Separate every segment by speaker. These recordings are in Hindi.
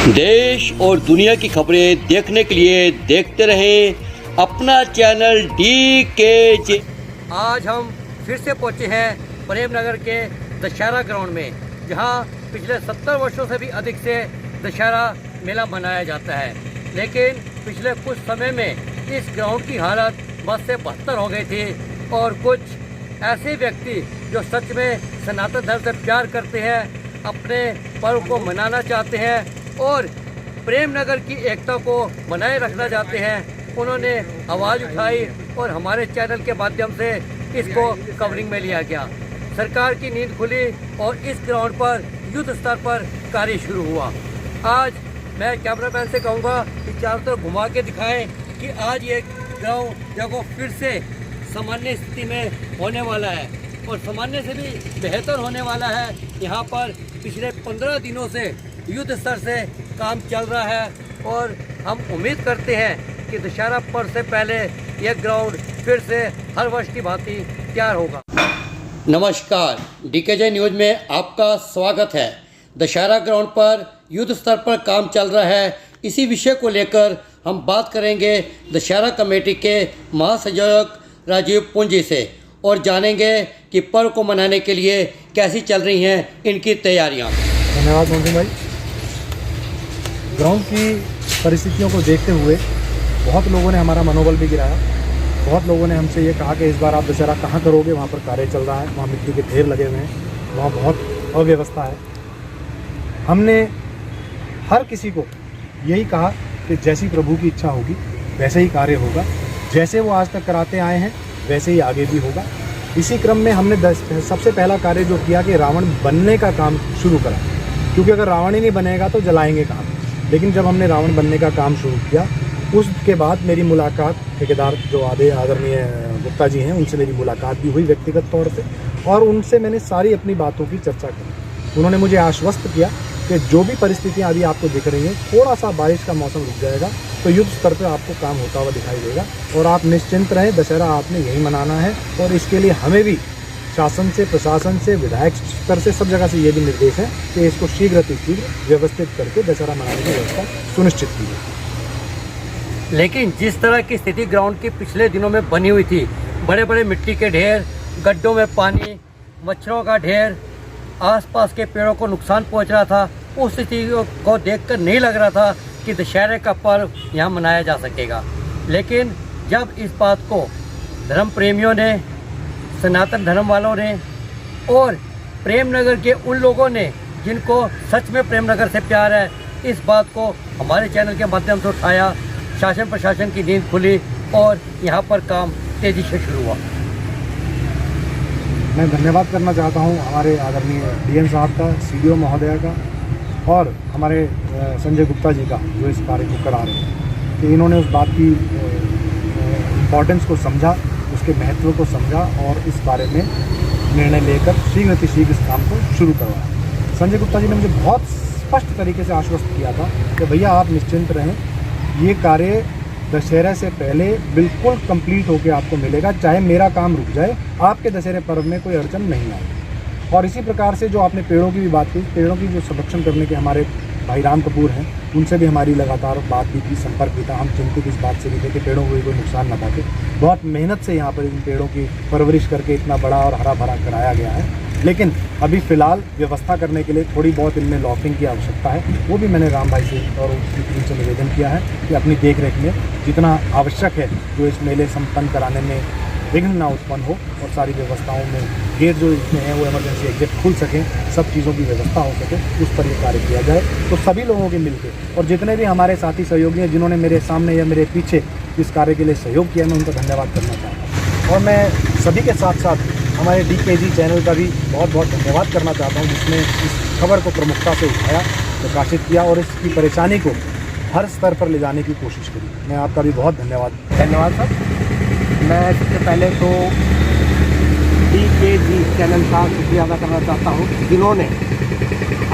Speaker 1: देश और दुनिया की खबरें देखने के लिए देखते रहें अपना चैनल DKJ।
Speaker 2: आज हम फिर से पहुंचे हैं प्रेमनगर के दशहरा ग्राउंड में, जहां पिछले 70 वर्षों से भी अधिक से दशहरा मेला मनाया जाता है। लेकिन पिछले कुछ समय में इस ग्राउंड की हालत बद से बदतर हो गई थी और कुछ ऐसे व्यक्ति जो सच में सनातन धर्म से प्यार करते हैं, अपने पर्व को मनाना चाहते हैं और प्रेमनगर की एकता को बनाए रखना चाहते हैं, उन्होंने आवाज़ उठाई और हमारे चैनल के माध्यम से इसको कवरिंग में लिया गया। सरकार की नींद खुली और इस ग्राउंड पर युद्ध स्तर पर कार्य शुरू हुआ। आज मैं कैमरामैन से कहूँगा कि चारों तरफ घुमा के दिखाएं कि आज ये ग्राउंड देखो फिर से सामान्य स्थिति में होने वाला है और सामान्य से भी बेहतर होने वाला है। यहाँ पर पिछले 15 दिनों से युद्ध स्तर से काम चल रहा है और हम उम्मीद करते हैं कि दशहरा पर्व से पहले यह ग्राउंड फिर से हर वर्ष की भांति तैयार होगा। नमस्कार, DKJ न्यूज़ में आपका स्वागत है। दशहरा ग्राउंड पर युद्ध स्तर पर काम चल रहा है। इसी विषय को लेकर हम बात करेंगे दशहरा कमेटी के महासंयोजक राजीव पुंजी से और जानेंगे कि पर्व को मनाने के लिए कैसी चल रही हैं इनकी तैयारियां।
Speaker 3: धन्यवाद मोहन भाई। ग्राउंड की परिस्थितियों को देखते हुए बहुत लोगों ने हमारा मनोबल भी गिराया। बहुत लोगों ने हमसे ये कहा कि इस बार आप दशहरा कहाँ करोगे, वहाँ पर कार्य चल रहा है, वहाँ मिट्टी के ढेर लगे हुए हैं, वहाँ बहुत अव्यवस्था है। हमने हर किसी को यही कहा कि जैसी प्रभु की इच्छा होगी वैसे ही कार्य होगा, जैसे वो आज तक कराते आए हैं वैसे ही आगे भी होगा। इसी क्रम में हमने सबसे पहला कार्य जो किया कि रावण बनने का काम शुरू करा, क्योंकि अगर रावण ही नहीं बनेगा तो जलाएंगे कहाँ। लेकिन जब हमने रावण बनने का काम शुरू किया, उसके बाद मेरी मुलाकात ठेकेदार जो आदरणीय गुप्ता जी हैं उनसे मेरी मुलाकात भी हुई व्यक्तिगत तौर पे, और उनसे मैंने सारी अपनी बातों की चर्चा की। उन्होंने मुझे आश्वस्त किया कि जो भी परिस्थितियाँ अभी आपको दिख रही हैं, थोड़ा सा बारिश का मौसम रुक जाएगा तो युद्ध स्तर पर आपको काम होता हुआ दिखाई देगा और आप निश्चिंत रहें, दशहरा आपने यही मनाना है। और इसके लिए हमें भी शासन से, प्रशासन से, विधायक स्तर से, सब जगह से ये भी निर्देश है कि इसको शीघ्र व्यवस्थित करके दशहरा मनाने की व्यवस्था सुनिश्चित की जाए।
Speaker 2: लेकिन जिस तरह की स्थिति ग्राउंड की पिछले दिनों में बनी हुई थी, बड़े बड़े मिट्टी के ढेर, गड्ढों में पानी, मच्छरों का ढेर, आसपास के पेड़ों को नुकसान पहुंच रहा था, उस स्थिति को देखकर नहीं लग रहा था कि दशहरे का पर्व यहाँ मनाया जा सकेगा। लेकिन जब इस बात को धर्म प्रेमियों ने, सनातन धर्म वालों ने और प्रेमनगर के उन लोगों ने जिनको सच में प्रेमनगर से प्यार है, इस बात को हमारे चैनल के माध्यम से उठाया, शासन प्रशासन की नींद खुली और यहाँ पर काम तेज़ी से शुरू हुआ।
Speaker 3: मैं धन्यवाद करना चाहता हूँ हमारे आदरणीय DM साहब का, CDO महोदया का और हमारे संजय गुप्ता जी का, जो इस कार्य को करा रहे हैं, कि इन्होंने उस बात की इम्पोर्टेंस को समझा, उसके महत्व को समझा और इस बारे में निर्णय लेकर शीघ्र इस काम को शुरू करवाया। संजय गुप्ता जी ने मुझे बहुत स्पष्ट तरीके से आश्वस्त किया था कि भैया आप निश्चिंत रहें, ये कार्य दशहरे से पहले बिल्कुल कंप्लीट होकर आपको मिलेगा, चाहे मेरा काम रुक जाए, आपके दशहरे पर्व में कोई अड़चन नहीं आएगी। और इसी प्रकार से जो आपने पेड़ों की भी बात की, पेड़ों की जो संरक्षण करने के हमारे भाई राम कपूर हैं, उनसे भी हमारी लगातार बात भी की, संपर्क भी था। हम चिंतित इस बात से भी थे कि पेड़ों को कोई नुकसान न पहुंचे। बहुत मेहनत से यहाँ पर इन पेड़ों की परवरिश करके इतना बड़ा और हरा भरा कराया गया है। लेकिन अभी फ़िलहाल व्यवस्था करने के लिए थोड़ी बहुत इनमें लॉकिंग की आवश्यकता है। वो भी मैंने राम भाई से और उसकी टीम से निवेदन किया है कि अपनी देखरेख में जितना आवश्यक है, जो इस मेले संपन्न कराने में विघ्न ना उत्पन्न हो और सारी व्यवस्थाओं में गेट जो इसमें है वो इमरजेंसी एग्जिट खुल सकें, सब चीज़ों की व्यवस्था हो सके, उस पर ये कार्य किया जाए। तो सभी लोगों के मिलकर और जितने भी हमारे साथी सहयोगी हैं जिन्होंने मेरे सामने या मेरे पीछे इस कार्य के लिए सहयोग किया, मैं उनका धन्यवाद करना चाहता हूँ। और मैं सभी के साथ साथ हमारे DKJ चैनल का भी बहुत बहुत धन्यवाद करना चाहता हूँ, जिसने इस खबर को प्रमुखता से उठाया, प्रकाशित किया और इसकी परेशानी को हर स्तर पर ले जाने की कोशिश करी। मैं आपका भी बहुत धन्यवाद
Speaker 4: सर। मैं सबसे पहले तो DKJ चैनल का शुक्रिया अदा करना चाहता हूँ, जिन्होंने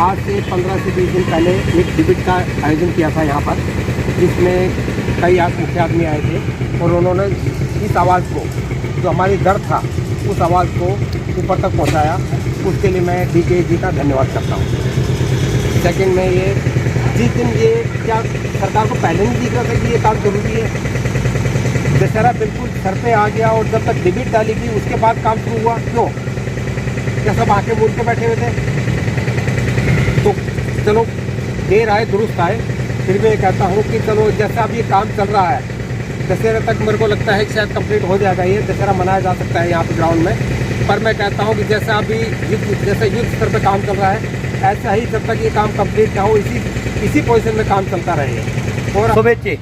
Speaker 4: आज से 15 से 20 दिन पहले एक शिविर का आयोजन किया था यहाँ पर, जिसमें कई मुख्य आदमी आए थे और उन्होंने इस आवाज़ को, जो हमारी दर्द था, उस आवाज़ को ऊपर तक पहुँचाया। उसके लिए मैं DKJ का धन्यवाद करता हूँ। सेकंड में ये जिस दिन ये क्या सरकार को पहले नहीं दिख रहा था कि ये काम जरूरी है? दशहरा बिल्कुल सर पे आ गया और जब तक डिबिट डाली गई उसके बाद काम शुरू हुआ। क्यों? क्या सब आके बोल के बैठे हुए थे? तो चलो देर आए दुरुस्त आए, फिर मैं कहता हूँ कि चलो जैसा अब ये काम चल रहा है दशहरे तक मेरे को लगता है कि शायद कंप्लीट हो जाएगा, ये दशहरा मनाया जा सकता है यहाँ पे ग्राउंड में। पर मैं कहता हूँ कि जैसा अभी जैसे युद्ध स्तर पे काम चल रहा है ऐसा ही जब तक ये काम कंप्लीट ना हो इसी पोजीशन में काम चलता रहे। और
Speaker 2: शुभेच्छा।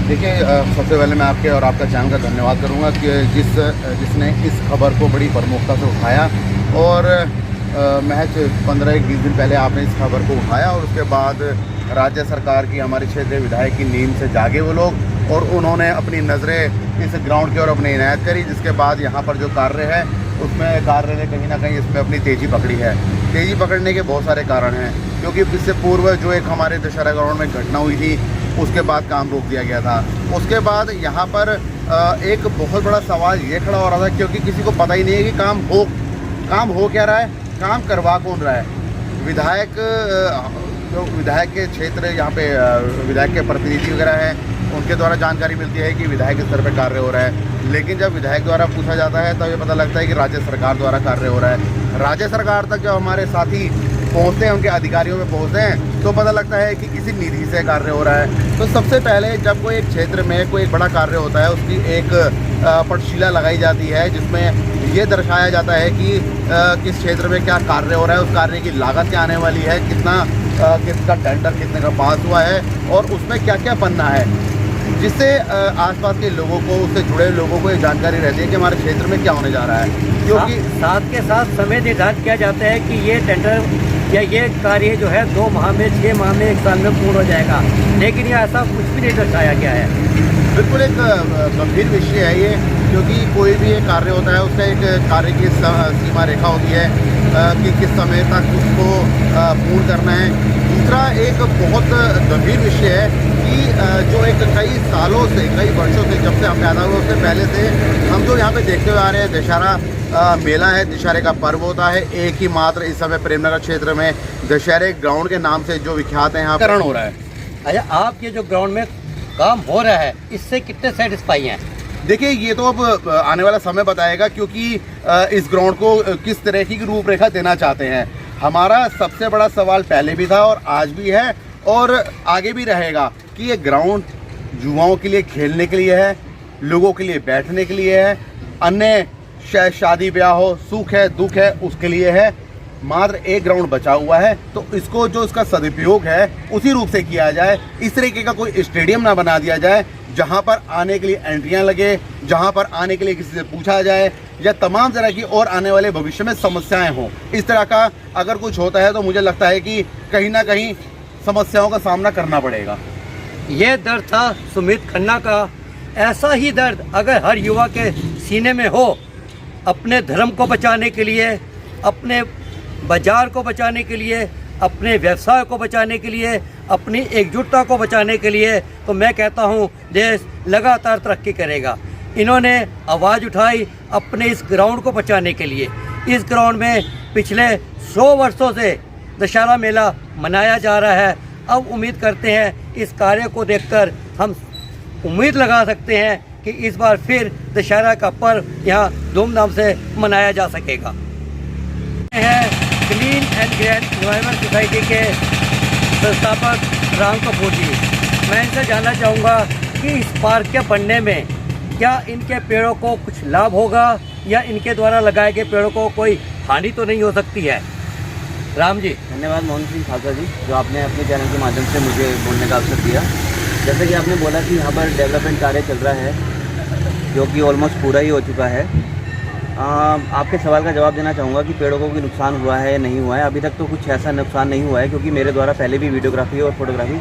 Speaker 5: देखिए, सबसे पहले मैं आपके और आपका चैनल का धन्यवाद करूंगा कि जिसने इस खबर को बड़ी प्रमुखता से उठाया और महज 15-20 दिन पहले आपने इस खबर को उठाया और उसके बाद राज्य सरकार की, हमारे क्षेत्रीय विधायक की नींद से जागे वो लोग और उन्होंने अपनी नज़रें इस ग्राउंड की ओर अपनी इनायत करी, जिसके बाद यहाँ पर जो कार्य है उसमें कार्य ने कहीं ना कहीं इसमें अपनी तेज़ी पकड़ी है। तेज़ी पकड़ने के बहुत सारे कारण हैं, क्योंकि इससे पूर्व जो एक हमारे दशहरा ग्राउंड में घटना हुई थी उसके बाद काम रोक दिया गया था। उसके बाद यहाँ पर एक बहुत बड़ा सवाल ये खड़ा हो रहा था, क्योंकि किसी को पता ही नहीं है कि काम हो क्या रहा है, काम करवा कौन रहा है। विधायक जो विधायक के क्षेत्र यहाँ पे विधायक के प्रतिनिधि वगैरह हैं उनके द्वारा जानकारी मिलती है कि विधायक स्तर पर कार्य हो रहा है, लेकिन जब विधायक द्वारा पूछा जाता है तब ये पता लगता है कि राज्य सरकार द्वारा कार्य हो रहा है। राज्य सरकार तक जब हमारे साथी पहुँचते हैं, उनके अधिकारियों में पहुँचते हैं तो पता लगता है कि किसी निधि से कार्य हो रहा है। तो सबसे पहले जब कोई एक क्षेत्र में कोई एक बड़ा कार्य होता है उसकी एक पटशिला लगाई जाती है जिसमें ये दर्शाया जाता है कि किस क्षेत्र में क्या कार्य हो रहा है, उस कार्य की लागत क्या आने वाली है, किसका टेंडर कितने का पास हुआ है और उसमें क्या क्या बनना है, जिससे आसपास के लोगों को, उससे जुड़े लोगों को ये जानकारी रहती है कि हमारे क्षेत्र में क्या होने जा रहा है। क्योंकि
Speaker 2: साथ के साथ समय निर्धारित किया जाता है कि ये टेंडर या ये कार्य जो है 2 माह में, 6 माह में, 1 साल में पूर्ण हो जाएगा, लेकिन ये ऐसा कुछ भी नहीं दर्शाया गया है।
Speaker 5: बिल्कुल एक गंभीर विषय है ये, क्योंकि कोई भी एक कार्य होता है उसका एक कार्य की सीमा रेखा होती है कि किस समय तक उसको पूर्ण करना है। दूसरा एक बहुत गंभीर विषय है कि जो एक कई सालों से, कई वर्षों से, जब से हम पैदा हुए उससे पहले से हम जो यहाँ पे देखते हुए आ रहे हैं, दशहरा मेला है, दशहरे का पर्व होता है। एक ही मात्र इस समय प्रेमनगर क्षेत्र में दशहरे ग्राउंड के नाम से जो विख्यात है यहाँ करण हो रहा है।
Speaker 2: अच्छा, आपके जो ग्राउंड में काम हो रहा है इससे कितने सेटिस्फाई हैं?
Speaker 5: देखिए, ये तो अब आने वाला समय बताएगा, क्योंकि इस ग्राउंड को किस तरह की रूपरेखा देना चाहते हैं। हमारा सबसे बड़ा सवाल पहले भी था और आज भी है और आगे भी रहेगा कि ये ग्राउंड युवाओं के लिए खेलने के लिए है, लोगों के लिए बैठने के लिए है, अन्य शादी ब्याह हो, सुख है दुख है उसके लिए है। मात्र एक ग्राउंड बचा हुआ है, तो इसको जो इसका सदुपयोग है उसी रूप से किया जाए। इस तरीके का कोई स्टेडियम ना बना दिया जाए जहां पर आने के लिए एंट्रियां लगे, जहां पर आने के लिए किसी से पूछा जाए या तमाम तरह की और आने वाले भविष्य में समस्याएं हों। इस तरह का अगर कुछ होता है तो मुझे लगता है कि कहीं ना कहीं समस्याओं का सामना करना पड़ेगा।
Speaker 2: ये दर्द था सुमित खन्ना का। ऐसा ही दर्द अगर हर युवा के सीने में हो, अपने धर्म को बचाने के लिए, अपने बाजार को बचाने के लिए, अपने व्यवसाय को बचाने के लिए, अपनी एकजुटता को बचाने के लिए, तो मैं कहता हूँ देश लगातार तरक्की करेगा। इन्होंने आवाज़ उठाई अपने इस ग्राउंड को बचाने के लिए। इस ग्राउंड में पिछले 100 वर्षों से दशहरा मेला मनाया जा रहा है। अब उम्मीद करते हैं इस कार्य को देखकर हम उम्मीद लगा सकते हैं कि इस बार फिर दशहरा का पर्व यहाँ धूमधाम से मनाया जा सकेगा। Clean and green environment society के संस्थापक राम कपूर जी, मैं इनसे जानना चाहूँगा कि इस पार्क के बनने में क्या इनके पेड़ों को कुछ लाभ होगा या इनके द्वारा लगाए गए पेड़ों को कोई हानि तो नहीं हो सकती है? राम जी।
Speaker 6: धन्यवाद मोहन सिंह खालसा जी, जो आपने अपने चैनल के माध्यम से मुझे बोलने का अवसर दिया। जैसे कि आपने बोला कि यहाँ पर डेवलपमेंट कार्य चल रहा है जो कि ऑलमोस्ट पूरा ही हो चुका है। आपके सवाल का जवाब देना चाहूँगा कि पेड़ों को कोई नुकसान हुआ है या नहीं हुआ है। अभी तक तो कुछ ऐसा नुकसान नहीं हुआ है, क्योंकि मेरे द्वारा पहले भी वीडियोग्राफी और फोटोग्राफी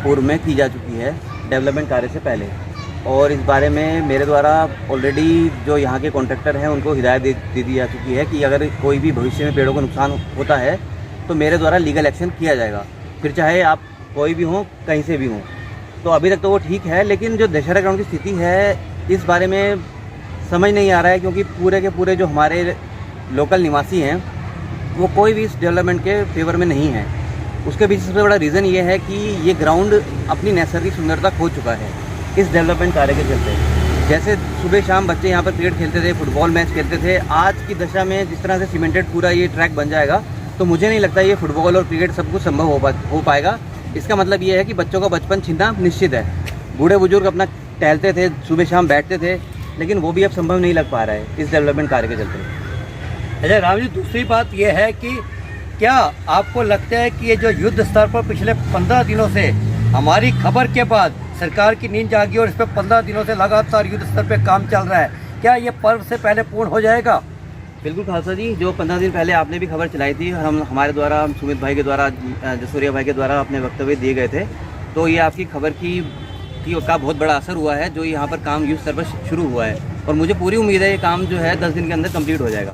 Speaker 6: पूर्व में की जा चुकी है डेवलपमेंट कार्य से पहले, और इस बारे में मेरे द्वारा ऑलरेडी जो यहाँ के कॉन्ट्रैक्टर हैं उनको हिदायत दे दी जा चुकी है कि अगर कोई भी भविष्य में पेड़ों को नुकसान होता है तो मेरे द्वारा लीगल एक्शन किया जाएगा, फिर चाहे आप कोई भी हों, कहीं से भी हों। तो अभी तक तो वो ठीक है, लेकिन जो दशहरा ग्राउंड की स्थिति है इस बारे में समझ नहीं आ रहा है, क्योंकि पूरे के पूरे जो हमारे लोकल निवासी हैं वो कोई भी इस डेवलपमेंट के फेवर में नहीं है। उसके पीछे सबसे बड़ा रीज़न ये है कि ये ग्राउंड अपनी नैसर्गिक सुंदरता खो चुका है इस डेवलपमेंट कार्य के चलते। जैसे सुबह शाम बच्चे यहाँ पर क्रिकेट खेलते थे, फुटबॉल मैच खेलते थे, आज की दशा में जिस तरह से सीमेंटेड पूरा ये ट्रैक बन जाएगा तो मुझे नहीं लगता ये फुटबॉल और क्रिकेट सब कुछ संभव हो पाएगा। इसका मतलब ये है कि बच्चों का बचपन छीनना निश्चित है। बूढ़े बुजुर्ग अपना टहलते थे, सुबह शाम बैठते थे, लेकिन वो भी अब संभव नहीं लग पा रहा है इस डेवलपमेंट कार्य के चलते।
Speaker 2: अच्छा राम जी, दूसरी बात यह है कि क्या आपको लगता है कि ये जो युद्ध स्तर पर पिछले 15 दिनों से हमारी खबर के बाद सरकार की नींद जागी और इस पर 15 दिनों से लगातार युद्ध स्तर पर काम चल रहा है, क्या ये पर्व से पहले पूर्ण हो जाएगा?
Speaker 6: बिल्कुल खालसा जी, जो 15 दिन पहले आपने भी खबर चलाई थी, हमारे द्वारा, सुमित भाई के द्वारा, जसोरिया भाई के द्वारा अपने वक्तव्य दिए गए थे, तो ये आपकी खबर का बहुत बड़ा असर हुआ है जो यहाँ पर काम युद्ध स्तर पर शुरू हुआ है। और मुझे पूरी उम्मीद है ये काम जो है 10 दिन के अंदर कंप्लीट हो जाएगा।